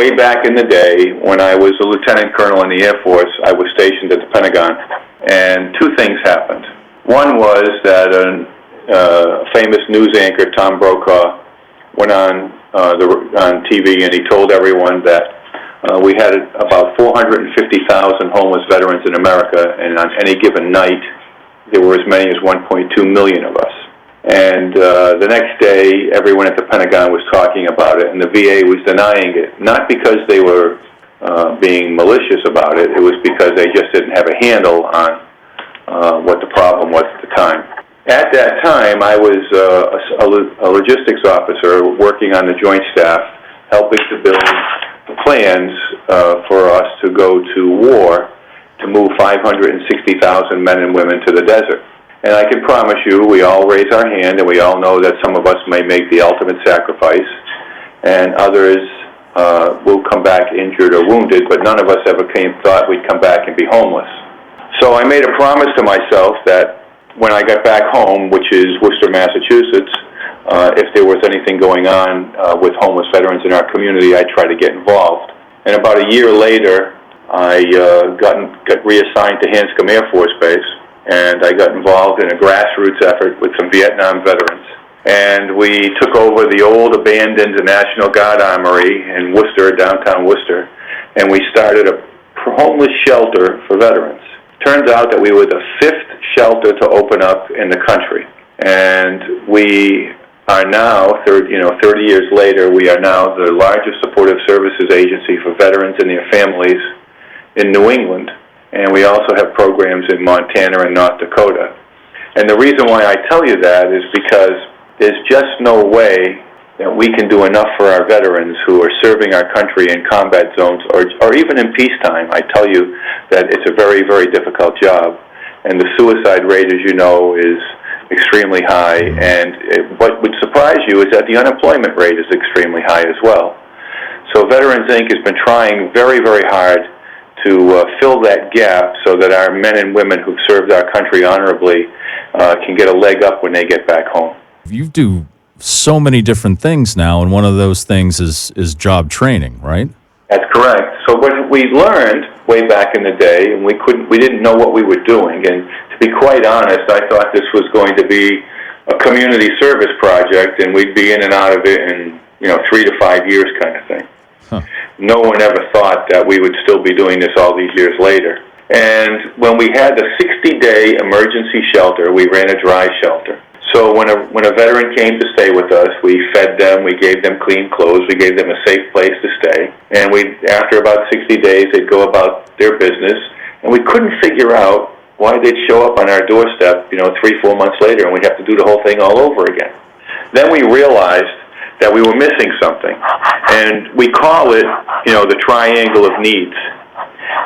way back in the day, when I was a lieutenant colonel in the Air Force, I was stationed at the Pentagon, and two things happened. One was that a famous news anchor, Tom Brokaw, went on TV, and he told everyone that we had about 450,000 homeless veterans in America, and on any given night, there were as many as 1.2 million of us. And the next day, everyone at the Pentagon was talking about it, and the VA was denying it, not because they were being malicious about it. It was because they just didn't have a handle on what the problem was at the time. At that time, I was a logistics officer working on the Joint Staff, helping to build plans for us to go to war to move 560,000 men and women to the desert. And I can promise you, we all raise our hand, and we all know that some of us may make the ultimate sacrifice, and others will come back injured or wounded, but none of us ever thought we'd come back and be homeless. So I made a promise to myself that when I got back home, which is Worcester, Massachusetts, if there was anything going on with homeless veterans in our community, I'd try to get involved. And about a year later, I got reassigned to Hanscom Air Force Base, and I got involved in a grassroots effort with some Vietnam veterans. And we took over the old abandoned National Guard Armory in Worcester, downtown Worcester, and we started a homeless shelter for veterans. Turns out that we were the 5th shelter to open up in the country. And we are now, 30 years later, we are now the largest supportive services agency for veterans and their families in New England. And we also have programs in Montana and North Dakota. And the reason why I tell you that is because there's just no way that we can do enough for our veterans who are serving our country in combat zones or even in peacetime. I tell you that it's a very, very difficult job. And the suicide rate, as you know, is extremely high. And what would surprise you is that the unemployment rate is extremely high as well. So Veterans Inc. has been trying very, very hard to fill that gap so that our men and women who've served our country honorably can get a leg up when they get back home. You do so many different things now, and one of those things is job training, right? That's correct. So what we learned way back in the day, and we didn't know what we were doing, and to be quite honest, I thought this was going to be a community service project, and we'd be in and out of it in 3 to 5 years kind of thing. Huh. No one ever thought that we would still be doing this all these years later. And when we had the 60-day emergency shelter, we ran a dry shelter. So when a veteran came to stay with us, we fed them, we gave them clean clothes, we gave them a safe place to stay. And after about 60 days, they'd go about their business. And we couldn't figure out why they'd show up on our doorstep, 3-4 months later, and we'd have to do the whole thing all over again. Then we realized that we were missing something. And we call it, the triangle of needs.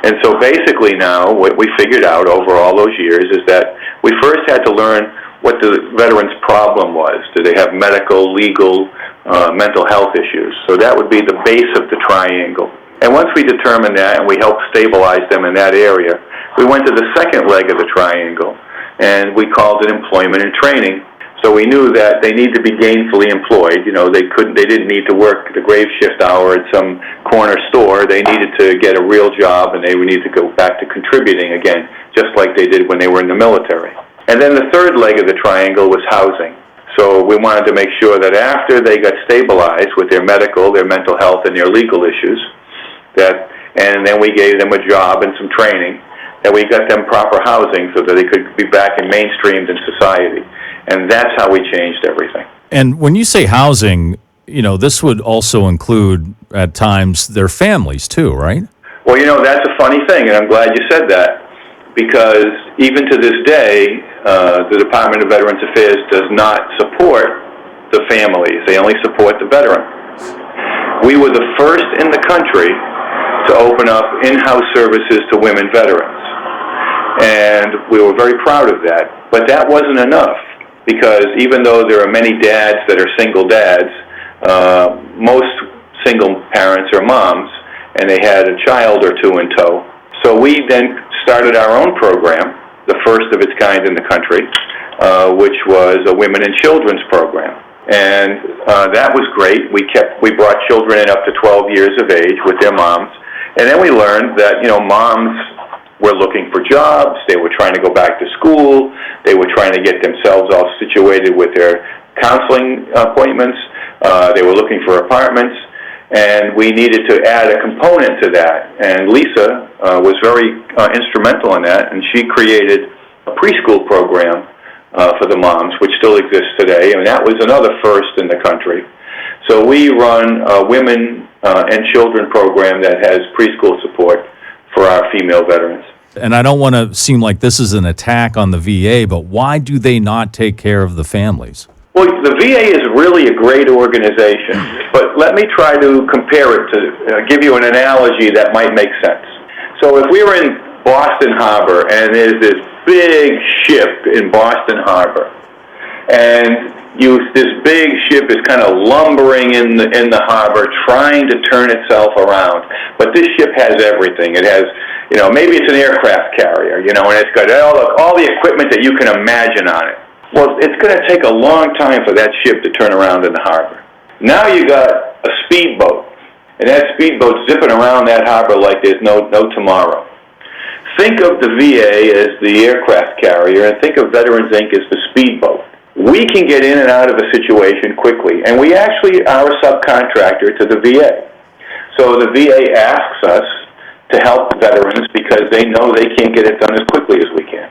And so basically now, what we figured out over all those years is that we first had to learn what the veterans' problem was. Do they have medical, legal, mental health issues? So that would be the base of the triangle. And once we determined that and we helped stabilize them in that area, we went to the second leg of the triangle, and we called it employment and training. So we knew that they need to be gainfully employed. They didn't need to work the grave shift hour at some corner store. They needed to get a real job, and they would need to go back to contributing again, just like they did when they were in the military. And then the third leg of the triangle was housing. So we wanted to make sure that after they got stabilized with their medical, their mental health, and their legal issues, and then we gave them a job and some training, that we got them proper housing so that they could be back and mainstreamed in society. And that's how we changed everything. And when you say housing, this would also include, at times, their families too, right? Well, that's a funny thing, and I'm glad you said that, because even to this day, the Department of Veterans Affairs does not support the families. They only support the veteran. We were the first in the country to open up in-house services to women veterans. And we were very proud of that. But that wasn't enough, because even though there are many dads that are single dads, most single parents are moms, and they had a child or two in tow. So we then started our own program, the first of its kind in the country, which was a women and children's program. And that was great. We brought children in up to 12 years of age with their moms. And then we learned that, moms were looking for jobs. They were trying to go back to school. They were trying to get themselves all situated with their counseling appointments. They were looking for apartments. And we needed to add a component to that. And Lisa was very instrumental in that, and she created a preschool program for the moms, which still exists today, and that was another first in the country. So we run a women and children program that has preschool support for our female veterans. And I don't want to seem like this is an attack on the VA, but why do they not take care of the families? Well, the VA is really a great organization, but let me try to compare it to give you an analogy that might make sense. So if we were in Boston Harbor and there's this big ship in Boston Harbor, and this big ship is kind of lumbering in the harbor trying to turn itself around, but this ship has everything. It has, maybe it's an aircraft carrier, and it's got all the equipment that you can imagine on it. Well, it's going to take a long time for that ship to turn around in the harbor. Now you got a speedboat, and that speedboat's zipping around that harbor like there's no tomorrow. Think of the VA as the aircraft carrier, and think of Veterans Inc. as the speedboat. We can get in and out of a situation quickly, and we actually are a subcontractor to the VA. So the VA asks us to help veterans because they know they can't get it done as quickly as we can.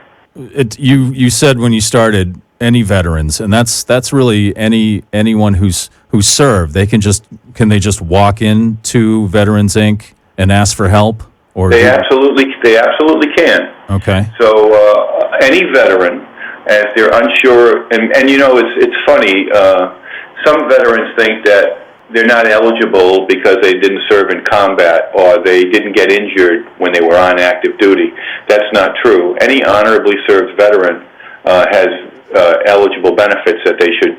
You said when you started any veterans, and that's really anyone who's served. Can they just walk into Veterans Inc. and ask for help, or they absolutely can. Okay. So any veteran, if they're unsure, and it's funny. Some veterans think that they're not eligible because they didn't serve in combat or they didn't get injured when they were on active duty. That's not true. Any honorably served veteran has eligible benefits that they should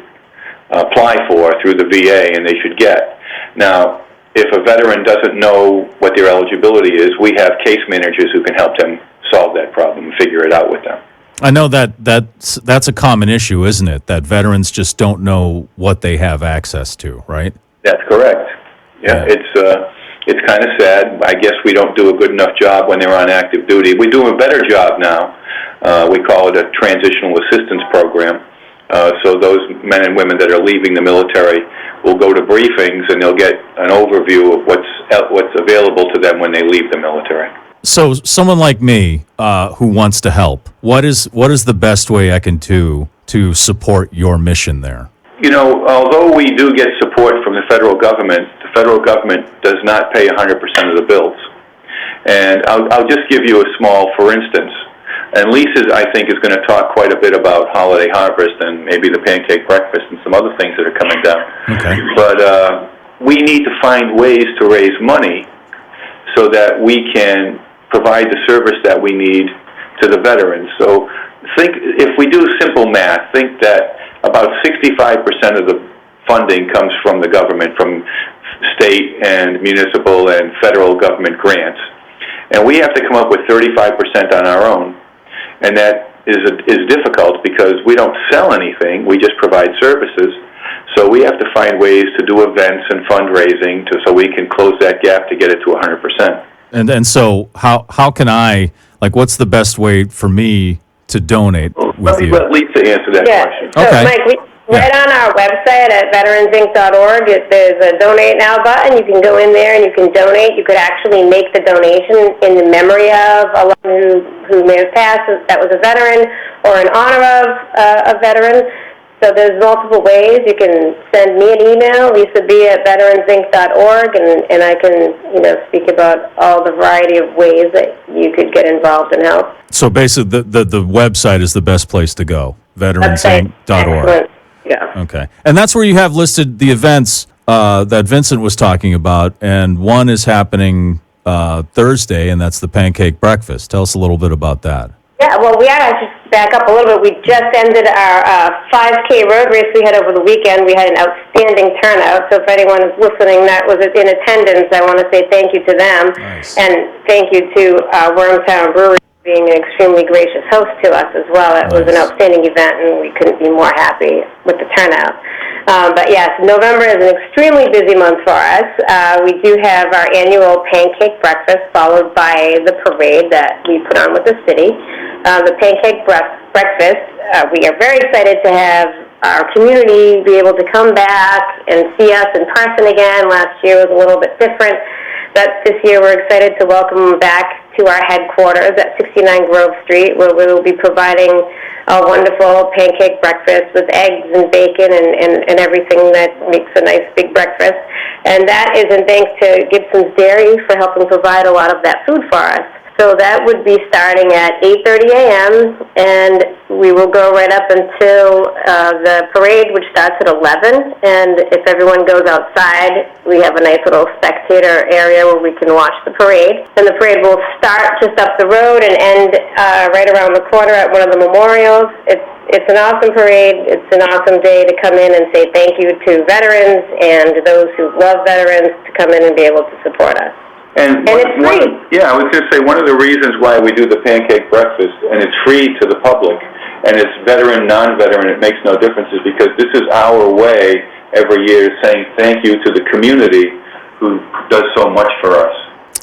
apply for through the VA and they should get. Now, if a veteran doesn't know what their eligibility is, we have case managers who can help them solve that problem and figure it out with them. I know that's a common issue, isn't it? That veterans just don't know what they have access to, right? That's correct. Yeah. It's kind of sad. I guess we don't do a good enough job when they're on active duty. We do a better job now. We call it a Transitional Assistance Program. So those men and women that are leaving the military will go to briefings and they'll get an overview of what's available to them when they leave the military. So someone like me who wants to help, what is the best way I can do to support your mission there? Although we do get support from the federal government does not pay 100% of the bills. And I'll just give you a small for instance. And Lisa, I think, is going to talk quite a bit about Holiday Harvest and maybe the Pancake Breakfast and some other things that are coming down. Okay. But we need to find ways to raise money so that we can provide the service that we need to the veterans. So if we do simple math, think that about 65% of the funding comes from the government, from state and municipal and federal government grants. And we have to come up with 35% on our own. And that is difficult because we don't sell anything, we just provide services. So we have to find ways to do events and fundraising so we can close that gap to get it to 100%. And so how can I, what's the best way for me to donate with you? Let Lisa answer that question. So, Okay. Mike, right on our website at veteransinc.org, there's a Donate Now button. You can go in there and you can donate. You could actually make the donation in the memory of a one who may have passed that was a veteran or in honor of a veteran. So there's multiple ways. You can send me an email, lisab@veteransinc.org, and I can speak about all the variety of ways that you could get involved and help. So basically, the website is the best place to go, veteransinc.org. Yeah. Okay. And that's where you have listed the events that Vincent was talking about, and one is happening Thursday, and that's the Pancake Breakfast. Tell us a little bit about that. Yeah, well, we had to just back up a little bit. We just ended our 5K road race we had over the weekend. We had an outstanding turnout. So if anyone is listening that was in attendance, I want to say thank you to them. Nice. And thank you to Wormtown Brewery for being an extremely gracious host to us as well. It was an outstanding event, and we couldn't be more happy with the turnout. But yes, November is an extremely busy month for us. We do have our annual Pancake Breakfast, followed by the parade that we put on with the city. The Pancake Breakfast, we are very excited to have our community be able to come back and see us in person again. Last year was a little bit different, but this year we're excited to welcome them back to our headquarters at 69 Grove Street, where we will be providing a wonderful pancake breakfast with eggs and bacon and everything that makes a nice big breakfast. And that is in thanks to Gibson's Dairy for helping provide a lot of that food for us. So that would be starting at 8:30 a.m., and we will go right up until the parade, which starts at 11. And if everyone goes outside, we have a nice little spectator area where we can watch the parade. And the parade will start just up the road and end right around the corner at one of the memorials. It's an awesome parade. It's an awesome day to come in and say thank you to veterans and those who love veterans to come in and be able to support us. And it's free. I was going to say, one of the reasons why we do the Pancake Breakfast, and it's free to the public, and it's veteran, non-veteran, it makes no difference, is because this is our way every year saying thank you to the community who does so much for us.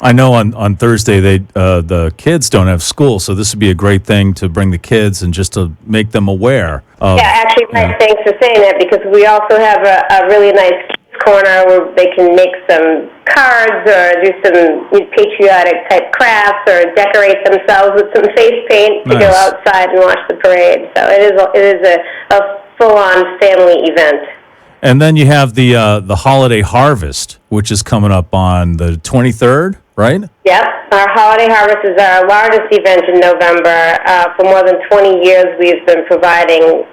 I know on Thursday the kids don't have school, so this would be a great thing to bring the kids and just to make them aware of. Yeah, actually, Mike, thanks for saying that, because we also have a really nice corner where they can make some cards or do some patriotic type crafts or decorate themselves with some face paint to go outside and watch the parade. So it is a full-on family event. And then you have the holiday harvest, which is coming up on the 23rd, right? Yep. Our holiday harvest is our largest event in November. For more than 20 years, we've been providing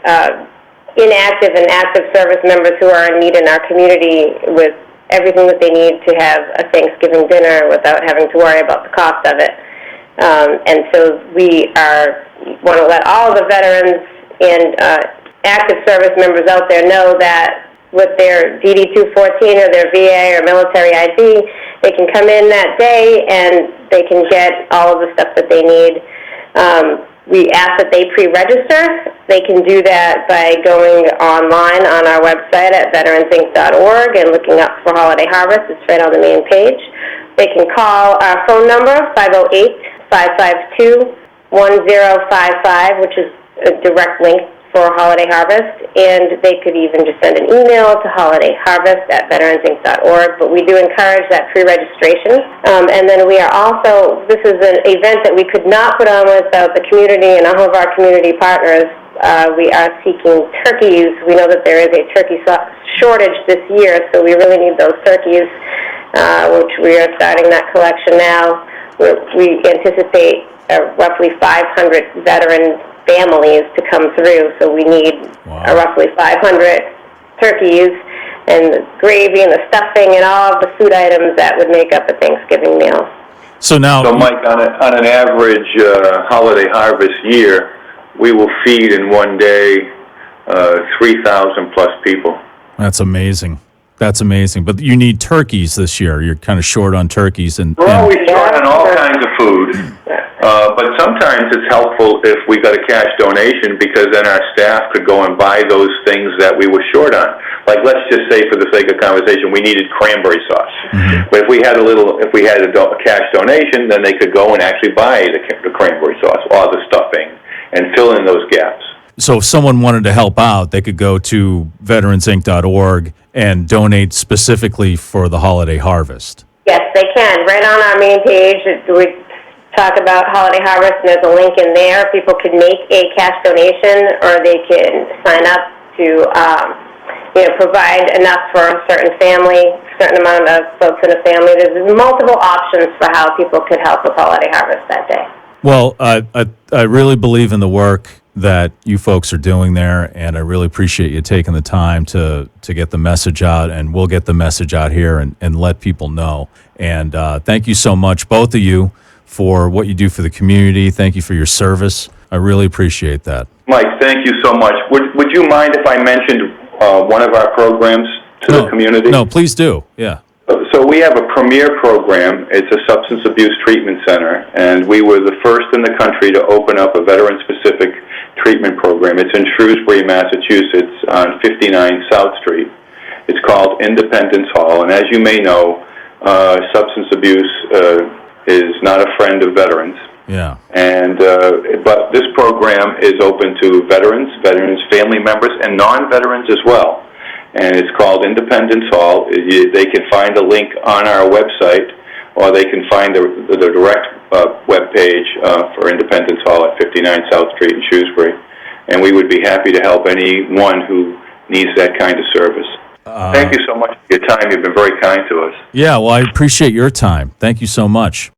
inactive and active service members who are in need in our community with everything that they need to have a Thanksgiving dinner without having to worry about the cost of it. And so we want to let all of the veterans and active service members out there know that with their DD-214 or their VA or military ID, they can come in that day and they can get all of the stuff that they need. We ask that they pre-register. They can do that by going online on our website at veteransinc.org and looking up for Holiday Harvest. It's right on the main page. They can call our phone number, 508-552-1055, which is a direct link for Holiday Harvest, and they could even just send an email to holidayharvest@veteransinc.org, but we do encourage that pre-registration. And then we are also, this is an event that we could not put on without the community and all of our community partners. We are seeking turkeys. We know that there is a turkey shortage this year, so we really need those turkeys, which we are starting that collection now. We anticipate roughly 500 veteran families to come through, so we need roughly 500 turkeys and the gravy and the stuffing and all of the food items that would make up a Thanksgiving meal. So Mike, on an average holiday harvest year, we will feed in one day 3,000 plus people. That's amazing. That's amazing. But you need turkeys this year. You're kind of short on turkeys. We're always short on all kinds of food. But sometimes it's helpful if we got a cash donation, because then our staff could go and buy those things that we were short on. Like, let's just say, for the sake of conversation, we needed cranberry sauce. Mm-hmm. But if we had a cash donation, then they could go and actually buy the cranberry sauce or the stuffing and fill in those gaps. So if someone wanted to help out, they could go to veteransinc.org and donate specifically for the holiday harvest. Yes, they can. Right on our main page, we talk about Holiday Harvest, and there's a link in there. People can make a cash donation, or they can sign up to provide enough for a certain family, a certain amount of folks in a family. There's multiple options for how people could help with Holiday Harvest that day. Well, I really believe in the work that you folks are doing there, and I really appreciate you taking the time to get the message out, and we'll get the message out here and let people know. And thank you so much, both of you, for what you do for the community. Thank you for your service. I really appreciate that. Mike, thank you so much. Would you mind if I mentioned one of our programs to the community? No, please do. Yeah. So we have a premier program. It's a substance abuse treatment center, and we were the first in the country to open up a veteran-specific treatment program. It's in Shrewsbury, Massachusetts, on 59 South Street. It's called Independence Hall, and as you may know, substance abuse is not a friend of veterans. Yeah. And but this program is open to veterans, family members, and non-veterans as well. And it's called Independence Hall. They can find a link on our website, or they can find the direct web page for Independence Hall at 59 South Street in Shrewsbury. And we would be happy to help anyone who needs that kind of service. Thank you so much for your time. You've been very kind to us. Yeah, well, I appreciate your time. Thank you so much.